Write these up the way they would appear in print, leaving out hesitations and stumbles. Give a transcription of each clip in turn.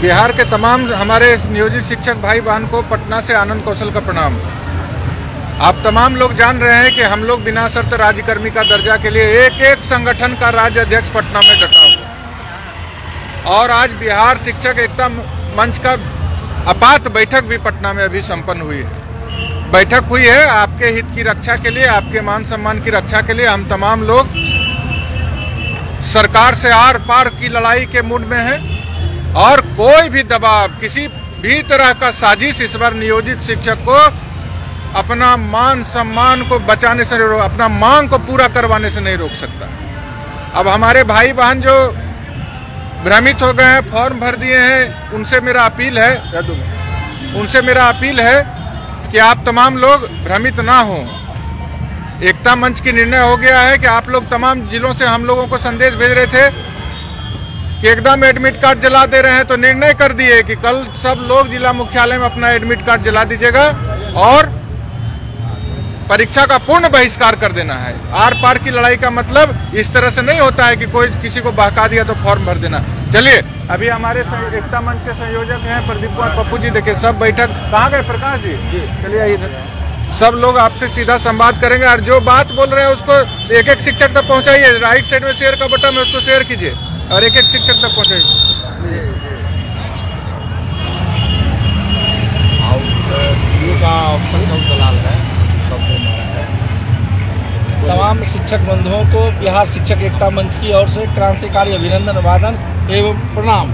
बिहार के तमाम हमारे नियोजित शिक्षक भाई बहन को पटना से आनंद कौशल का प्रणाम। आप तमाम लोग जान रहे हैं कि हम लोग बिना शर्त राज्यकर्मी का दर्जा के लिए एक एक संगठन का राज्य अध्यक्ष पटना में डटा हुआ, और आज बिहार शिक्षक एकता मंच का आपात बैठक भी पटना में अभी संपन्न हुई है। बैठक हुई है आपके हित की रक्षा के लिए, आपके मान सम्मान की रक्षा के लिए। हम तमाम लोग सरकार से आर पार की लड़ाई के मूड में हैं, और कोई भी दबाव, किसी भी तरह का साजिश इस बार नियोजित शिक्षक को अपना मान सम्मान को बचाने से, अपना मांग को पूरा करवाने से नहीं रोक सकता। अब हमारे भाई बहन जो भ्रमित हो गए हैं, फॉर्म भर दिए हैं, उनसे मेरा अपील है कि आप तमाम लोग भ्रमित ना हो। एकता मंच की निर्णय हो गया है कि आप लोग तमाम जिलों से हम लोगों को संदेश भेज रहे थे कि एकदम एडमिट कार्ड जला दे रहे हैं, तो निर्णय कर दिए कि कल सब लोग जिला मुख्यालय में अपना एडमिट कार्ड जला दीजिएगा और परीक्षा का पूर्ण बहिष्कार कर देना है। आर पार की लड़ाई का मतलब इस तरह से नहीं होता है कि कोई किसी को बहका दिया तो फॉर्म भर देना। चलिए, अभी हमारे एकता मंच के संयोजक हैं प्रदीप कुमार पप्पू जी, देखिए सब बैठक कहाँ गए, प्रकाश जी, चलिए इधर। सब लोग आपसे सीधा संवाद करेंगे, और जो बात बोल रहे हैं उसको एक एक शिक्षक तक पहुँचाइए। राइट साइड में शेयर का बटन है, उसको शेयर कीजिए और एक एक शिक्षक तक पहुँचाइए। तमाम शिक्षक बंधुओं को बिहार शिक्षक एकता मंच की ओर से क्रांतिकारी अभिनंदन, अभिवादन एवं प्रणाम।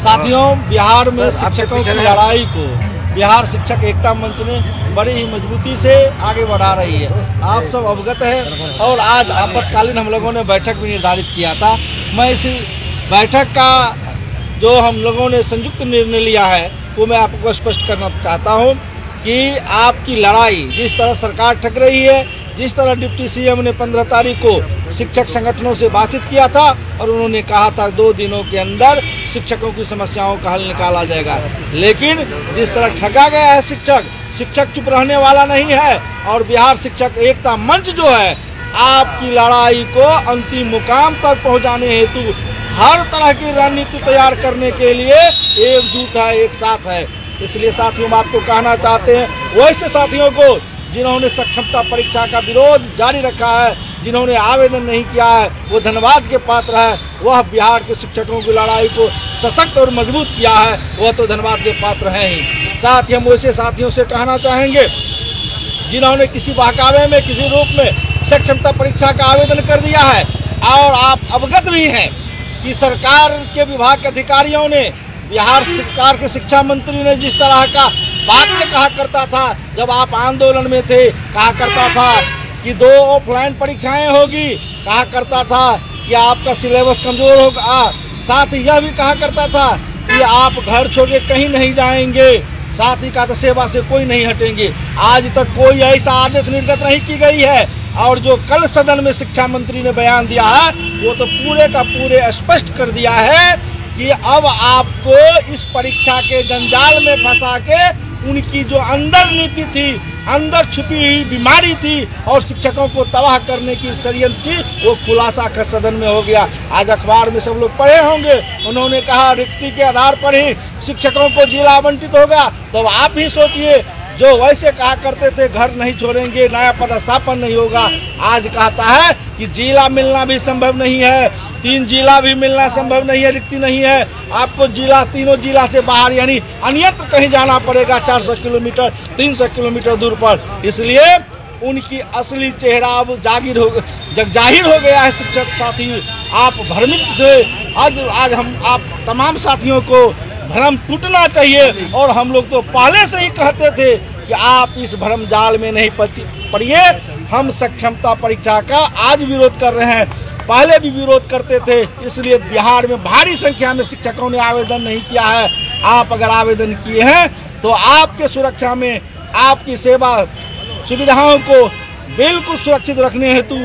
साथियों, बिहार में शिक्षकों की लड़ाई को बिहार शिक्षक एकता मंच ने बड़ी ही मजबूती से आगे बढ़ा रही है। आप सब अवगत हैं, और आज आपातकालीन हम लोगों ने बैठक भी निर्धारित किया था। मैं इस बैठक का जो हम लोगों ने संयुक्त निर्णय लिया है वो मैं आपको स्पष्ट करना चाहता हूँ कि आपकी लड़ाई, जिस तरह सरकार ठग रही है, जिस तरह डिप्टी सीएम ने 15 तारीख को शिक्षक संगठनों से बातचीत किया था और उन्होंने कहा था 2 दिनों के अंदर शिक्षकों की समस्याओं का हल निकाला जाएगा, लेकिन जिस तरह ठगा गया है शिक्षक चुप रहने वाला नहीं है। और बिहार शिक्षक एकता मंच जो है, आपकी लड़ाई को अंतिम मुकाम तक पहुंचाने हेतु हर तरह की रणनीति तैयार करने के लिए एकजुट है, एक साथ है। इसलिए साथियों, हम आपको कहना चाहते हैं, वैसे साथियों को जिन्होंने सक्षमता परीक्षा का विरोध जारी रखा है, जिन्होंने आवेदन नहीं किया है, वो धन्यवाद के पात्र है। वह बिहार के शिक्षकों की लड़ाई को सशक्त और मजबूत किया है, वह तो धन्यवाद के पात्र हैं ही। साथ ही हम वैसे साथियों से कहना चाहेंगे जिन्होंने किसी बहकावे में, किसी रूप में सक्षमता परीक्षा का आवेदन कर दिया है, और आप अवगत भी हैं कि सरकार के विभाग के अधिकारियों ने, बिहार सरकार के शिक्षा मंत्री ने जिस तरह का बात में कहा करता था जब आप आंदोलन में थे, कहा करता था कि 2 ऑफलाइन परीक्षाएं होगी, कहा करता था कि आपका सिलेबस कमजोर होगा, साथ ही यह भी कहा करता था कि आप घर छोड़ के कहीं नहीं जाएंगे, साथ ही कहा सेवा से कोई नहीं हटेंगे। आज तक कोई ऐसा आदेश निर्गत नहीं की गई है, और जो कल सदन में शिक्षा मंत्री ने बयान दिया है वो तो पूरे का पूरे स्पष्ट कर दिया है कि अब आपको इस परीक्षा के जंजाल में फंसा के उनकी जो अंदर नीति थी, अंदर छुपी हुई बीमारी थी और शिक्षकों को तबाह करने की षड्यंत्र थी, वो खुलासा कर सदन में हो गया। आज अखबार में सब लोग पढ़े होंगे, उन्होंने कहा रिक्ति के आधार पर ही शिक्षकों को जिला आवंटित होगा। तो आप भी सोचिए, जो वैसे कहा करते थे घर नहीं छोड़ेंगे, नया पदस्थापन नहीं होगा, आज कहता है कि जिला मिलना भी संभव नहीं है, 3 जिला भी मिलना संभव नहीं है, रिक्ति नहीं है, आपको जिला, तीनों जिला से बाहर यानी अन्यत्र कहीं जाना पड़ेगा 400 किलोमीटर 300 किलोमीटर दूर पर। इसलिए उनकी असली चेहरा अब जाहिर हो गया है। शिक्षक साथी, आप भ्रमित थे, आज हम आप तमाम साथियों को भ्रम टूटना चाहिए, और हम लोग तो पहले से ही कहते थे कि आप इस भ्रम जाल में नहीं पड़िए। हम सक्षमता परीक्षा का आज विरोध कर रहे हैं, पहले भी विरोध करते थे, इसलिए बिहार में भारी संख्या में शिक्षकों ने आवेदन नहीं किया है। आप अगर आवेदन किए हैं तो आपके सुरक्षा में, आपकी सेवा सुविधाओं को बिल्कुल सुरक्षित रखने हेतु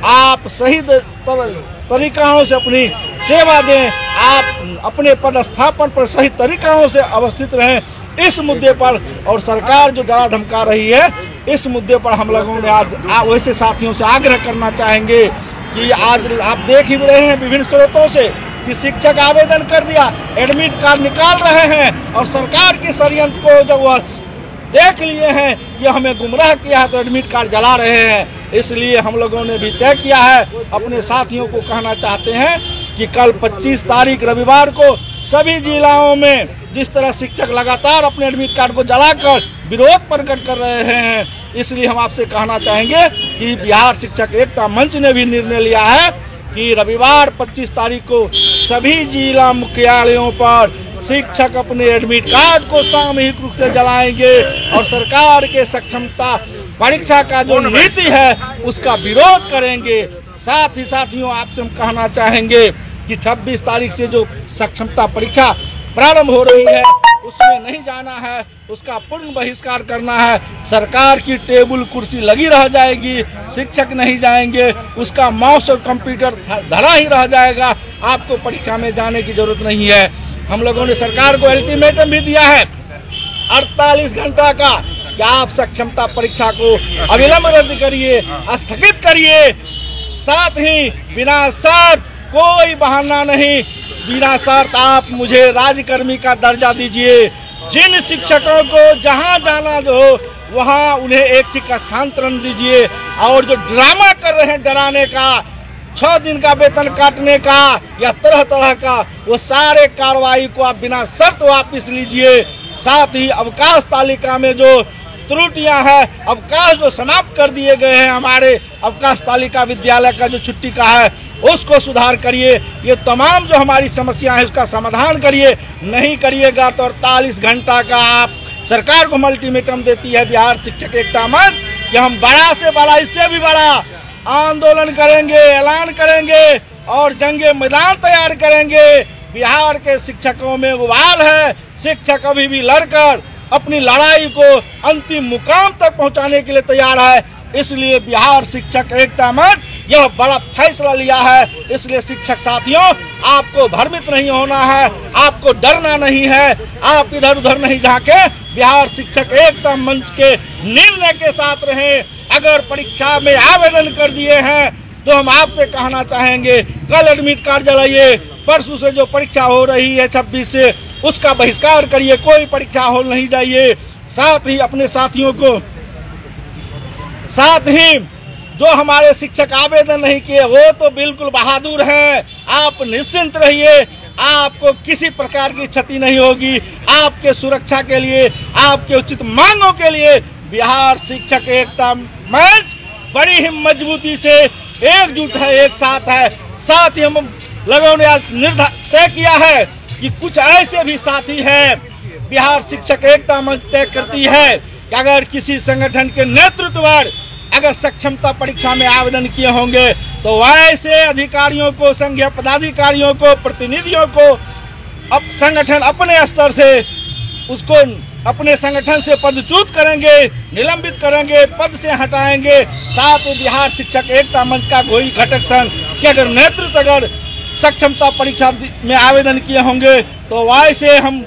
आप सही तरीकों से अपनी सेवा दें, आप अपने पदस्थापन पर सही तरीकों से अवस्थित रहें। इस मुद्दे पर, और सरकार जो डरा धमका रही है, इस मुद्दे पर हम लोगों ने आज वैसे साथियों से आग्रह करना चाहेंगे कि आज आप देख ही रहे हैं विभिन्न स्रोतों से कि शिक्षक आवेदन कर दिया, एडमिट कार्ड निकाल रहे हैं और सरकार के षड्यंत्र को जब वह देख लिए हैं कि हमें गुमराह किया है तो एडमिट कार्ड जला रहे हैं। इसलिए हम लोगों ने भी तय किया है, अपने साथियों को कहना चाहते हैं कि कल 25 तारीख रविवार को सभी जिलाओं में जिस तरह शिक्षक लगातार अपने एडमिट कार्ड को जलाकर विरोध प्रकट कर रहे हैं, इसलिए हम आपसे कहना चाहेंगे कि बिहार शिक्षक एकता मंच ने भी निर्णय लिया है कि रविवार 25 तारीख को सभी जिला मुख्यालयों पर शिक्षक अपने एडमिट कार्ड को सामूहिक रूप से जलाएंगे और सरकार के सक्षमता परीक्षा का जो नीति है उसका विरोध करेंगे। साथ ही साथियों, आपसे हम कहना चाहेंगे कि 26 तारीख से जो सक्षमता परीक्षा प्रारंभ हो रही है उसमें नहीं जाना है, उसका पूर्ण बहिष्कार करना है। सरकार की टेबल कुर्सी लगी रह जाएगी, शिक्षक नहीं जाएंगे, उसका माउस और कंप्यूटर धरा ही रह जाएगा, आपको परीक्षा में जाने की जरूरत नहीं है। हम लोगों ने सरकार को अल्टीमेटम भी दिया है 48 घंटा का कि आप सक्षमता परीक्षा को अविलंब रद्द करिए, स्थगित करिए। साथ ही बिना शर्त, कोई बहाना नहीं, बिना शर्त आप मुझे राज्यकर्मी का दर्जा दीजिए। जिन शिक्षकों को जहां जाना जो वहां उन्हें ऐच्छिक स्थानांतरण दीजिए और जो ड्रामा कर रहे हैं डराने का, 6 दिन का वेतन काटने का या तरह तरह का, वो सारे कार्रवाई को आप बिना शर्त वापस लीजिए। साथ ही अवकाश तालिका में जो त्रुटियां हैं, अवकाश जो समाप्त कर दिए गए हैं, हमारे अवकाश तालिका विद्यालय का जो छुट्टी का है उसको सुधार करिए। ये तमाम जो हमारी समस्या है उसका समाधान करिए। नहीं करिएगा तो 48 घंटा का आप सरकार को अल्टीमेटम देती है बिहार शिक्षक एकता मंच कि हम बड़ा से बड़ा, इससे भी बड़ा आंदोलन करेंगे, ऐलान करेंगे और जंगे मैदान तैयार करेंगे। बिहार के शिक्षकों में उबाल है, शिक्षक अभी भी लड़कर अपनी लड़ाई को अंतिम मुकाम तक पहुंचाने के लिए तैयार है। इसलिए बिहार शिक्षक एकता मंच यह बड़ा फैसला लिया है। इसलिए शिक्षक साथियों, आपको भ्रमित नहीं होना है, आपको डरना नहीं है, आप इधर उधर नहीं झांके, बिहार शिक्षक एकता मंच के निर्णय के साथ रहें। अगर परीक्षा में आवेदन कर दिए हैं तो हम आपसे कहना चाहेंगे कल एडमिट कार्ड जलाइए, परसों से जो परीक्षा हो रही है 26 से उसका बहिष्कार करिए, कोई परीक्षा हॉल नहीं जाइए। साथ ही अपने साथियों को, साथ ही जो हमारे शिक्षक आवेदन नहीं किए वो तो बिल्कुल बहादुर हैं, आप निश्चिंत रहिए, आपको किसी प्रकार की क्षति नहीं होगी। आपके सुरक्षा के लिए, आपके उचित मांगों के लिए बिहार शिक्षक एकता मंच बड़ी ही मजबूती से एकजुट है, एक साथ है। साथ ही हम लोगों ने आज तय किया है कि कुछ ऐसे भी साथी हैं, बिहार शिक्षक एकता मंच तय करती है कि अगर किसी संगठन के नेतृत्व पर अगर सक्षमता परीक्षा में आवेदन किए होंगे तो वैसे अधिकारियों को, संघीय पदाधिकारियों को, प्रतिनिधियों को अब संगठन अपने स्तर से उसको अपने संगठन से पदच्युत करेंगे, निलंबित करेंगे, पद से हटाएंगे। साथ ही बिहार शिक्षक एकता मंच का कोई घटक संघ के अगर नेतृत्व अगर सक्षमता परीक्षा में आवेदन किए होंगे तो वैसे हम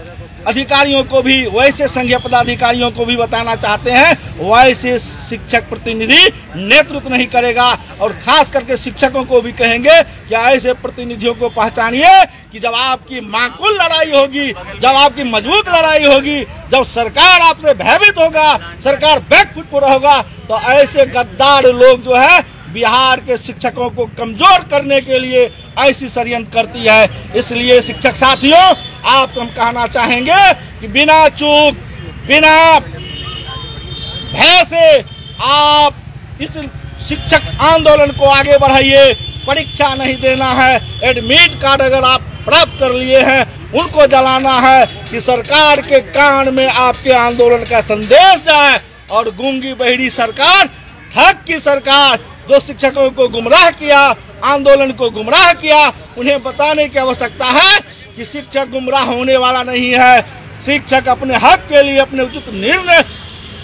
अधिकारियों को भी, वैसे संघीय पदाधिकारियों को भी बताना चाहते हैं, वैसे शिक्षक प्रतिनिधि नेतृत्व नहीं करेगा। और खास करके शिक्षकों को भी कहेंगे कि ऐसे प्रतिनिधियों को पहचानिए कि जब आपकी माकूल लड़ाई होगी, जब आपकी मजबूत लड़ाई होगी, जब सरकार आपसे भयभीत होगा, सरकार बैकफुट पर होगा, तो ऐसे गद्दार लोग जो है बिहार के शिक्षकों को कमजोर करने के लिए ऐसी षड्यंत्र करती है। इसलिए शिक्षक साथियों, आपको हम कहना चाहेंगे कि बिना चूक, बिना भय से आप इस शिक्षक आंदोलन को आगे बढ़ाइए। परीक्षा नहीं देना है, एडमिट कार्ड अगर आप प्राप्त कर लिए हैं उनको जलाना है कि सरकार के कान में आपके आंदोलन का संदेश जाए और गूंगी बहरी सरकार, ठग की सरकार जो शिक्षकों को गुमराह किया, आंदोलन को गुमराह किया, उन्हें बताने की आवश्यकता है कि शिक्षक गुमराह होने वाला नहीं है। शिक्षक अपने हक के लिए, अपने उचित निर्णय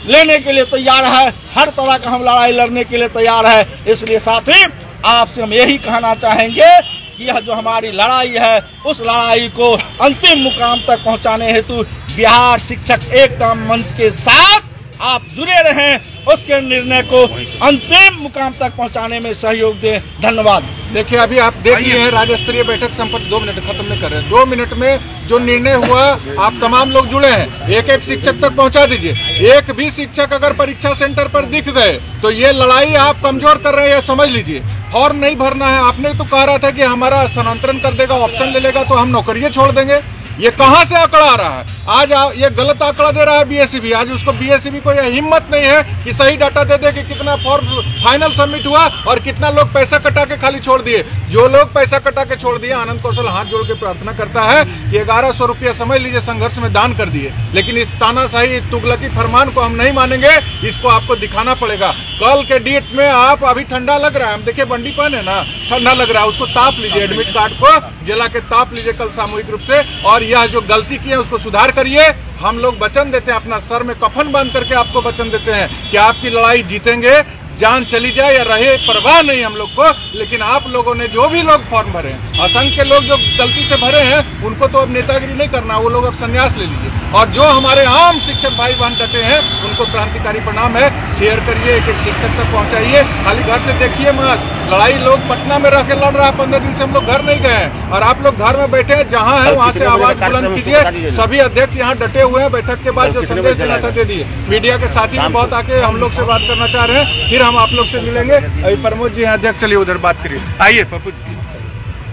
लेने के लिए तैयार है, हर तरह का हम लड़ाई लड़ने के लिए तैयार है। इसलिए साथी, आपसे हम यही कहना चाहेंगे कि यह जो हमारी लड़ाई है उस लड़ाई को अंतिम मुकाम तक पहुंचाने हेतु बिहार शिक्षक एकता मंच के साथ आप जुड़े रहें, उसके निर्णय को अंतिम मुकाम तक पहुंचाने में सहयोग दें। धन्यवाद। देखिए अभी आप देख लिए हैं राज्य स्तरीय बैठक संपन्न, 2 मिनट खत्म नहीं कर रहे हैं, 2 मिनट में जो निर्णय हुआ आप तमाम लोग जुड़े हैं, एक एक शिक्षक तक पहुंचा दीजिए। एक भी शिक्षक अगर परीक्षा सेंटर पर दिख गए तो ये लड़ाई आप कमजोर कर रहे हैं, समझ लीजिए। फॉर्म नहीं भरना है, आपने तो कह रहा था कि हमारा स्थानांतरण कर देगा, ऑप्शन ले लेगा तो हम नौकरियां छोड़ देंगे। ये कहां से आंकड़ा आ रहा है? आज ये गलत आंकड़ा दे रहा है बीएसईबी। आज उसको बीएसईबी को यह हिम्मत नहीं है कि सही डाटा दे दे कि कितना फॉर्म फाइनल सबमिट हुआ और कितना लोग पैसा कटा के खाली छोड़ दिए। जो लोग पैसा कटा के छोड़ दिए, आनंद कौशल हाथ जोड़ के प्रार्थना करता है कि 1100 रुपया समझ लीजिए संघर्ष में दान कर दिए। लेकिन इस तानाशाही तुगलकी फरमान को हम नहीं मानेंगे, इसको आपको दिखाना पड़ेगा। कल के डेट में आप अभी ठंडा लग रहा है, हम देखिए बंडी पान है ना, ठंडा लग रहा है, उसको ताप लीजिए, एडमिट कार्ड को जला के ताप लीजिए कल सामूहिक रूप से। और यह जो गलती की है उसको सुधार करिए। हम लोग वचन देते हैं, अपना सर में कफन बांध करके आपको वचन देते हैं कि आपकी लड़ाई जीतेंगे, जान चली जाए या रहे परवाह नहीं हम लोग को। लेकिन आप लोगों ने जो भी लोग फॉर्म भरे हैं, असंख्य लोग जो गलती से भरे हैं, उनको तो अब नेतागिरी नहीं करना, वो लोग अब संन्यास ले लीजिए। और जो हमारे आम शिक्षक भाई बहन डटे हैं उनको क्रांतिकारी प्रणाम है। शेयर करिए, एक एक शिक्षक तक पहुंचाइए, खाली घर से देखिए मत। लड़ाई लोग पटना में रह के लड़ रहा है, 15 दिन से हम लोग घर नहीं गए हैं और आप लोग घर में बैठे हैं, जहां है वहां से आवाज बुलंद कीजिए। सभी अध्यक्ष यहाँ डटे हुए हैं, बैठक के बाद जो संदेश देना था दे दिए। मीडिया के साथी भी बहुत आके हम लोग से बात करना चाह रहे हैं, फिर हम आप लोग से मिलेंगे। अभी प्रमोद जी हैं अध्यक्ष, चलिए उधर बात करिए। आइए पप्पू जी,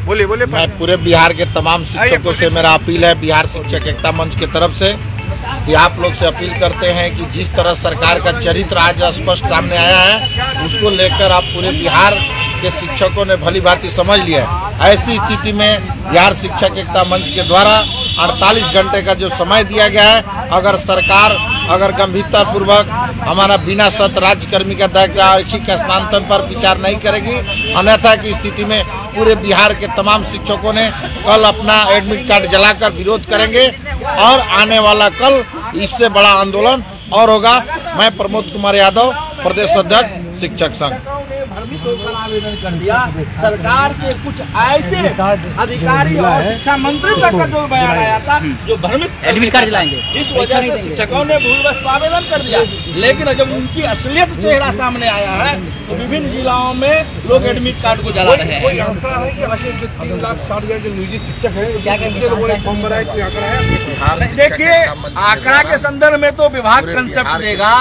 बोलिए बोलिए। मैं पूरे बिहार के तमाम शिक्षकों से मेरा अपील है, बिहार शिक्षक एकता मंच की तरफ से, कि आप लोग से अपील करते हैं कि जिस तरह सरकार का चरित्र आज स्पष्ट सामने आया है, उसको लेकर आप पूरे बिहार के शिक्षकों ने भली भांति समझ लिया है। ऐसी स्थिति में बिहार शिक्षक एकता मंच के द्वारा 48 घंटे का जो समय दिया गया है, अगर सरकार गंभीरता पूर्वक हमारा बिना शर्त राज्यकर्मी का ऐच्छिक स्थानांतरण पर विचार नहीं करेगी, अन्यथा की स्थिति में पूरे बिहार के तमाम शिक्षकों ने कल अपना एडमिट कार्ड जलाकर विरोध करेंगे और आने वाला कल इससे बड़ा आंदोलन और होगा। मैं प्रमोद कुमार यादव, प्रदेश अध्यक्ष शिक्षक संघ। भ्रमित होकर आवेदन कर दिया, सरकार के कुछ ऐसे अधिकारी और शिक्षा मंत्री तक का जो बयान आया था जो भ्रमित एडमिट कार्ड जलाएंगे, जिस वजह से शिक्षकों ने भूलवश आवेदन कर दिया। लेकिन जब उनकी असलियत चेहरा सामने आया है तो विभिन्न जिलाओं में लोग एडमिट कार्ड को जला रहे हैं। 3 लाख 60 हजार जो निजी शिक्षक है, देखिए आंकड़ा के संदर्भ में तो विभाग कंसेप्ट देगा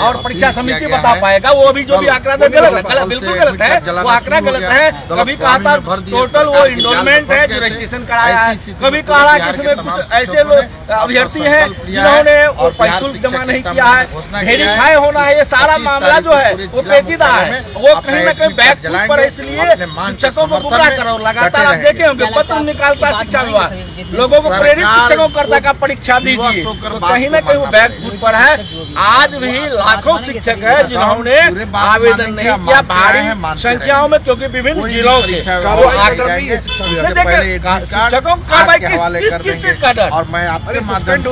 और परीक्षा समिति बता पाएगा। वो अभी जो भी आंकड़ा गलत है, बिल्कुल गलत है, वो आंकड़ा गलत है। कभी कहा था टोटल वो इनरोलमेंट है जो रजिस्ट्रेशन कराया है, कभी कहा कि इसमें कुछ ऐसे लोग अभ्यर्थी हैं जिन्होंने वो पैसा जमा नहीं किया है, वेरीफाई होना है। ये सारा मामला जो है वो पेचीदा है, वो कहीं न कहीं बैकफुट पर है। इसलिए शिक्षकों को गुमराह करो। लगातार आप देखे होंगे पत्र निकालता है शिक्षा विभाग, लोगों को प्रेरित शिक्षकों करता का परीक्षा दीजिए, तो कहीं न कहीं वो बैकफुट पर है। आज भी लाखों शिक्षक है जिन्होंने आवेदन नहीं किया, भारी संख्याओं में, क्योंकि विभिन्न जिलों से वो आकर शिक्षकों का किस सीट का डर। और मैं आपके माध्यम से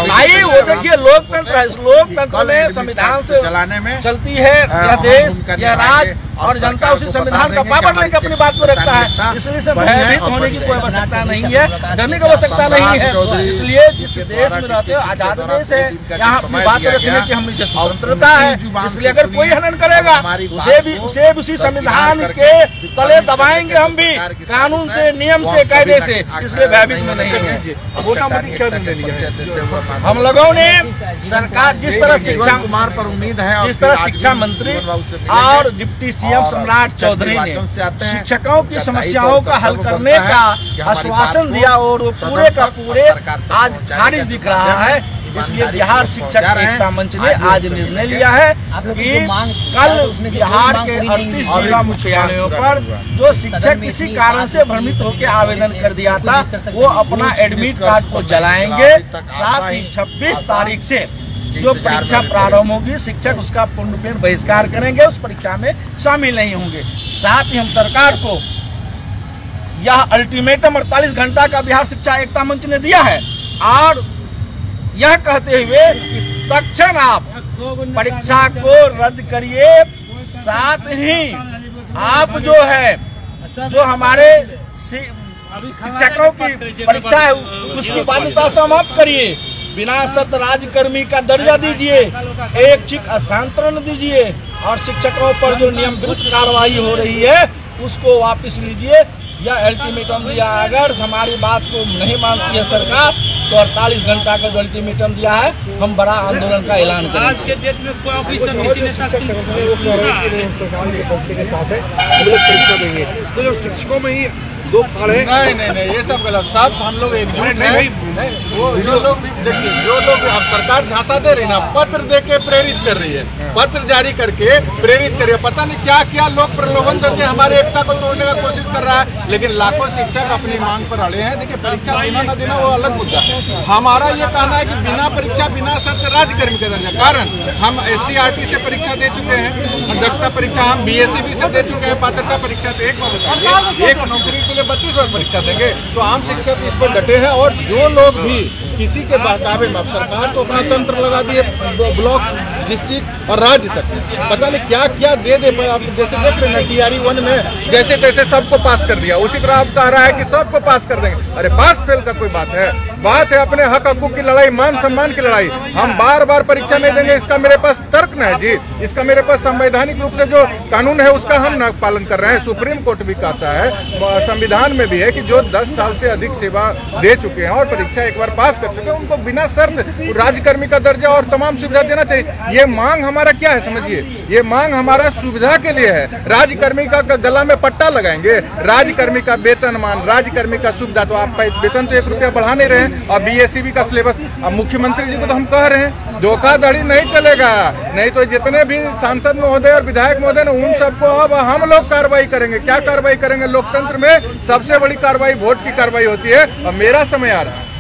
भाई वो देखिए लोकतंत्र है, लोकतंत्र में संविधान से चलाने में चलती है यह देश, यह राज्य, और जनता उसी संविधान का पाबंद लेकर अपनी बात को रखता है। इसलिए से भयभीत होने की कोई आवश्यकता नहीं है, डरने की आवश्यकता नहीं है। इसलिए जिस देश में रहते हो आजाद देश है, यहाँ अपनी बात रखने की हम स्वतंत्रता है। इसलिए अगर कोई हनन करेगा उसे भी उसी संविधान के तले दबाएंगे हम भी, कानून से, नियम से, कायदे से। इसलिए भयभीत में नहीं है। हम लोगों ने सरकार जिस तरह शिक्षा कुमार पर उम्मीद है, जिस तरह शिक्षा मंत्री और डिप्टी सीएम सम्राट चौधरी ने शिक्षकों की समस्याओं का हल करने का आश्वासन दिया और वो पूरे का पूरे आज खारिज दिख रहा है। इसलिए बिहार शिक्षक एकता मंच ने आज निर्णय लिया है कि कल बिहार के 38 जिला मुख्यालयों पर जो शिक्षक किसी कारण से भ्रमित होकर आवेदन कर दिया था वो अपना एडमिट कार्ड को जलाएंगे। साथ ही 26 तारीख से जो परीक्षा प्रारंभ होगी, शिक्षक उसका पूर्णपेण बहिष्कार करेंगे, उस परीक्षा में शामिल नहीं होंगे। साथ ही हम सरकार को यह अल्टीमेटम 48 घंटा का बिहार शिक्षा एकता मंच ने दिया है और यह कहते हुए कि तत्क्षण आप परीक्षा को रद्द करिए। साथ ही आप जो हमारे शिक्षकों की परीक्षा है उसकी बाध्यता समाप्त करिए, बिना शर्त राज्यकर्मी का दर्जा दीजिए, ऐच्छिक स्थानांतरण दीजिए और शिक्षकों पर जो नियम विरुद्ध कार्रवाई हो रही है उसको वापस लीजिए या अल्टीमेटम दिया। अगर हमारी बात को नहीं मानती है सरकार तो 48 घंटा का जो अल्टीमेटम दिया है, हम बड़ा आंदोलन का ऐलान करेंगे। आज के डेट में कोई शिक्षकों में ही दो फाड़े। नहीं, ये सब गलत। सब हम लोग एकजुट हैं। जो लोग देखिए, जो लोग अब सरकार झांसा दे रही ना, पत्र दे के प्रेरित कर रही है, पत्र जारी करके प्रेरित कर रही है। पता नहीं क्या क्या लोग प्रलोभन करके हमारे एकता को तोड़ने का कोशिश कर रहा है। लेकिन लाखों शिक्षक अपनी मांग पर अड़े हैं। देखिए, परीक्षा देना न देना वो अलग मुद्दा है। हमारा ये कहना है कि बिना परीक्षा बिना शर्त राज्यकर्मी का दर्जा। कारण हम SCRT से परीक्षा दे चुके हैं, दक्षता परीक्षा हम BSEB से दे चुके हैं, पात्रता परीक्षा तो एक नौकरी के लिए 32 बार परीक्षा देंगे। तो आम शिक्षक इस पर डटे हैं। और जो लोग भी किसी के बहकावे में, अब सरकार तो अपना तंत्र लगा दिए ब्लॉक, डिस्ट्रिक्ट और राज्य तक, पता नहीं क्या क्या दे आप जैसे देख रहे हैं TRE 1 में जैसे तैसे सबको पास कर दिया। उसी तरह अब कह रहा है कि सबको पास कर देंगे। अरे पास फेल का कोई बात है? बात है अपने हक हकूक की लड़ाई, मान सम्मान की लड़ाई। हम बार बार परीक्षा नहीं देंगे, इसका मेरे पास तर्क न है जी। इसका मेरे पास संवैधानिक रूप से जो कानून है उसका हम न पालन कर रहे हैं। सुप्रीम कोर्ट भी कहता है, संविधान में भी है कि जो 10 साल से अधिक सेवा दे चुके हैं और परीक्षा एक बार पास कर चुके हैं, उनको बिना शर्त राज्यकर्मी का दर्जा और तमाम सुविधा देना चाहिए। ये मांग हमारा क्या है समझिए, ये मांग हमारा सुविधा के लिए है। राज्यकर्मी का गला में पट्टा लगाएंगे, राज्यकर्मी का वेतनमान, राज्यकर्मी का सुविधा। तो आप वेतन तो 1 रुपया बढ़ा नहीं रहे हैं। और BSEB का सिलेबस, अब मुख्यमंत्री जी को तो हम कह रहे हैं धोखाधड़ी नहीं चलेगा। नहीं तो जितने भी सांसद महोदय और विधायक महोदय ने उन सबको अब हम लोग कार्रवाई करेंगे। क्या कार्रवाई करेंगे? लोकतंत्र में सबसे बड़ी कार्रवाई वोट की कार्रवाई होती है। और मेरा समय आ रहा है,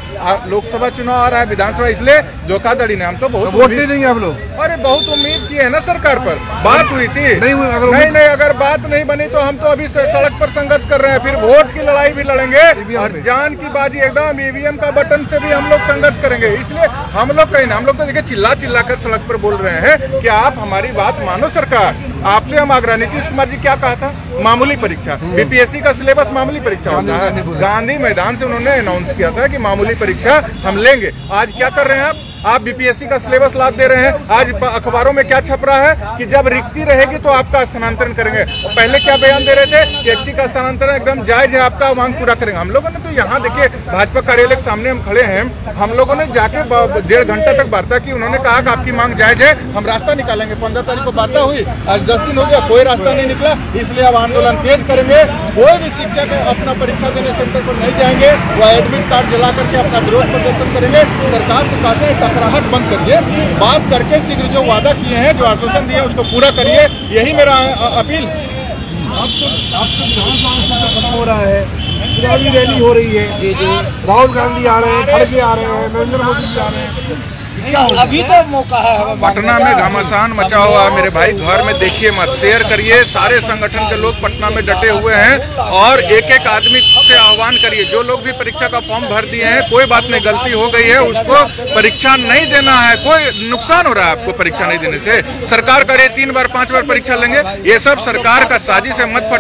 लोकसभा चुनाव आ रहा है, विधानसभा, इसलिए धोखाधड़ी ने हम तो बहुत वोट नहीं देंगे आप लोग। अरे बहुत उम्मीद किए है ना सरकार पर। बात हुई थी, नहीं अगर बात नहीं बनी तो हम तो अभी सड़क पर संघर्ष कर रहे हैं। फिर वोट की लड़ाई भी लड़ेंगे और जान की बाजी एकदम EVM का बटन से भी हम लोग संघर्ष करेंगे। इसलिए हम लोग कहीं ना, हम लोग तो देखिए चिल्ला कर सड़क पर बोल रहे हैं कि आप हमारी बात मानो सरकार। आपसे हम आग्रह, नीतीश कुमार जी क्या कहा था? मामूली परीक्षा, BPSC का सिलेबस मामूली परीक्षा होता है। गांधी मैदान से उन्होंने अनाउंस किया था कि मामूली परीक्षा हम लेंगे। आज क्या कर रहे हैं आप BPSC का सिलेबस लाद दे रहे हैं। आज अखबारों में क्या छप रहा है कि जब रिक्ति रहेगी तो आपका स्थानांतरण करेंगे। पहले क्या बयान दे रहे थे कि HC का स्थानांतरण एकदम जायज है, आपका मांग पूरा करेंगे। हम लोगों ने तो यहाँ देखिए भाजपा कार्यालय के सामने हम खड़े हैं, हम लोगों ने जाके 1.5 घंटा तक वार्ता की। उन्होंने कहा कि आपकी मांग जायज है, हम रास्ता निकालेंगे। 15 तारीख को वार्ता हुई, आज 10 दिन हो गया, कोई रास्ता नहीं निकला। इसलिए अब आंदोलन तेज करेंगे। कोई भी शिक्षक अपना परीक्षा देने सेंटर पर नहीं जाएंगे, वो एडमिट कार्ड जला करके अपना विरोध प्रदर्शन करेंगे। सरकार से कहते हैं टकराहट बंद करिए, बात करके शीघ्र जो वादा किए हैं, जो आश्वासन दिए उसको पूरा करिए। यही मेरा अपील। आपको विधानसभा हो रहा है, चुनावी रैली हो रही है, राहुल गांधी आ रहे हैं, खड़गे आ रहे हैं, नरेंद्र मोदी जी आ रहे हैं, अभी तो मौका है। पटना में घमासान मचा हुआ मेरे भाई, घर में देखिए मत, शेयर करिए। सारे संगठन के लोग पटना में डटे हुए हैं और एक एक आदमी से आह्वान करिए। जो लोग भी परीक्षा का फॉर्म भर दिए हैं, कोई बात नहीं, गलती हो गई है, उसको परीक्षा नहीं देना है। कोई नुकसान हो रहा है आपको परीक्षा नहीं देने से। सरकार करे 3 बार 5 बार परीक्षा लेंगे, ये सब सरकार का साजिश है। मत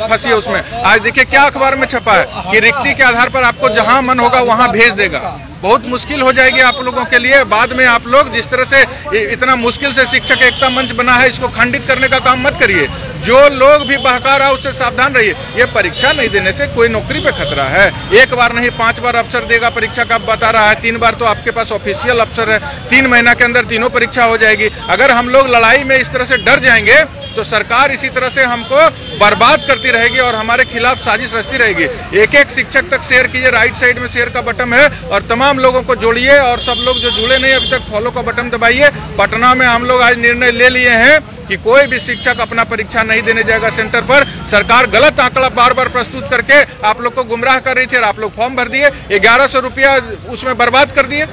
फंसिए उसमें। आज देखिए क्या अखबार में छपा है कि रिक्ति के आधार पर आपको जहां मन होगा वहां भेज देगा। बहुत मुश्किल हो जाएगी आप लोगों के लिए। बाद में आप लोग जिस तरह से इतना मुश्किल से शिक्षक एकता मंच बना है, इसको खंडित करने का काम मत करिए। जो लोग भी बहका रहा है उससे सावधान रहिए। ये परीक्षा नहीं देने से कोई नौकरी पे खतरा है। 1 बार नहीं 5 बार अफसर देगा परीक्षा का बता रहा है। 3 बार तो आपके पास ऑफिशियल अफसर है। 3 महीना के अंदर तीनों परीक्षा हो जाएगी। अगर हम लोग लड़ाई में इस तरह से डर जाएंगे तो सरकार इसी तरह से हमको बर्बाद करती रहेगी और हमारे खिलाफ साजिश रचती रहेगी। एक एक शिक्षक तक शेयर कीजिए, राइट साइड में शेयर का बटन है और तमाम लोगों को जोड़िए। और सब लोग जो जुड़े नहीं अभी तक फॉलो का बटन दबाइए। पटना में हम लोग आज निर्णय ले लिए हैं कि कोई भी शिक्षक अपना परीक्षा नहीं देने जाएगा सेंटर पर। सरकार गलत आंकड़ा बार बार प्रस्तुत करके आप लोग को गुमराह कर रही थी और आप लोग फॉर्म भर दिए, 1100 रुपया उसमें बर्बाद कर दिए।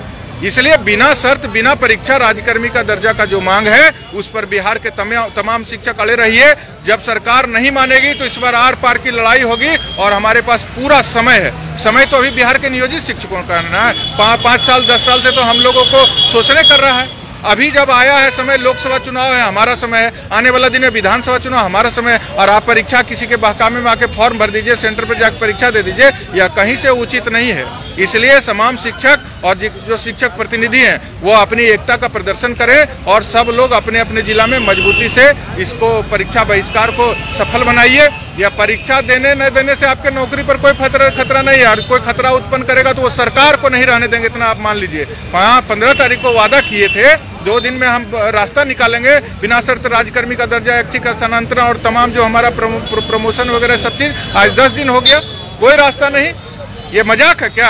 इसलिए बिना शर्त बिना परीक्षा राज्यकर्मी का दर्जा का जो मांग है उस पर बिहार के तमाम शिक्षक अड़े रहिए। जब सरकार नहीं मानेगी तो इस बार आर पार की लड़ाई होगी और हमारे पास पूरा समय है। समय तो अभी बिहार के नियोजित शिक्षकों का करना है। 5 साल 10 साल से तो हम लोगों को शोषण कर रहा है। अभी जब आया है समय, लोकसभा चुनाव है हमारा समय है, आने वाला दिन है विधानसभा चुनाव हमारा समय है। और आप परीक्षा किसी के बहकावे में आके फॉर्म भर दीजिए, सेंटर पर जाकर परीक्षा दे दीजिए, यह कहीं से उचित नहीं है। इसलिए तमाम शिक्षक और जो शिक्षक प्रतिनिधि हैं वो अपनी एकता का प्रदर्शन करें और सब लोग अपने अपने जिला में मजबूती से इसको परीक्षा बहिष्कार को सफल बनाइए। या परीक्षा देने न देने से आपके नौकरी पर कोई खतरा नहीं है। कोई खतरा उत्पन्न करेगा तो वो सरकार को नहीं रहने देंगे, इतना आप मान लीजिए। 15 तारीख को वादा किए थे 2 दिन में हम रास्ता निकालेंगे, बिना शर्त राज्यकर्मी का दर्जा, ऐच्छिक स्थानांतरण और तमाम जो हमारा प्रमोशन वगैरह सब चीज। आज 10 दिन हो गया, कोई रास्ता नहीं। ये मजाक है क्या?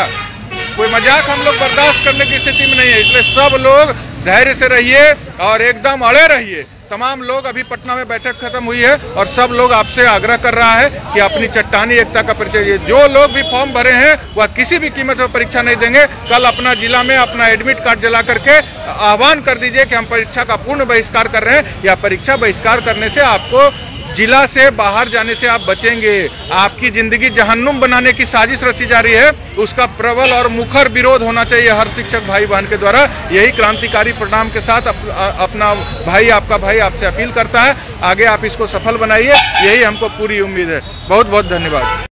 कोई मजाक हम लोग बर्दाश्त करने की स्थिति में नहीं है। इसलिए सब लोग धैर्य से रहिए और एकदम अड़े रहिए। तमाम लोग, अभी पटना में बैठक खत्म हुई है और सब लोग आपसे आग्रह कर रहा है कि अपनी चट्टानी एकता का परिचय। जो लोग भी फॉर्म भरे हैं वह किसी भी कीमत पर परीक्षा नहीं देंगे। कल अपना जिला में अपना एडमिट कार्ड जला करके आह्वान कर दीजिए कि हम परीक्षा का पूर्ण बहिष्कार कर रहे हैं। या परीक्षा बहिष्कार करने से आपको जिला से बाहर जाने से आप बचेंगे। आपकी जिंदगी जहन्नुम बनाने की साजिश रची जा रही है, उसका प्रबल और मुखर विरोध होना चाहिए हर शिक्षक भाई बहन के द्वारा। यही क्रांतिकारी परिणाम के साथ अपना भाई, आपका भाई आपसे अपील करता है। आगे आप इसको सफल बनाइए, यही हमको पूरी उम्मीद है। बहुत बहुत धन्यवाद।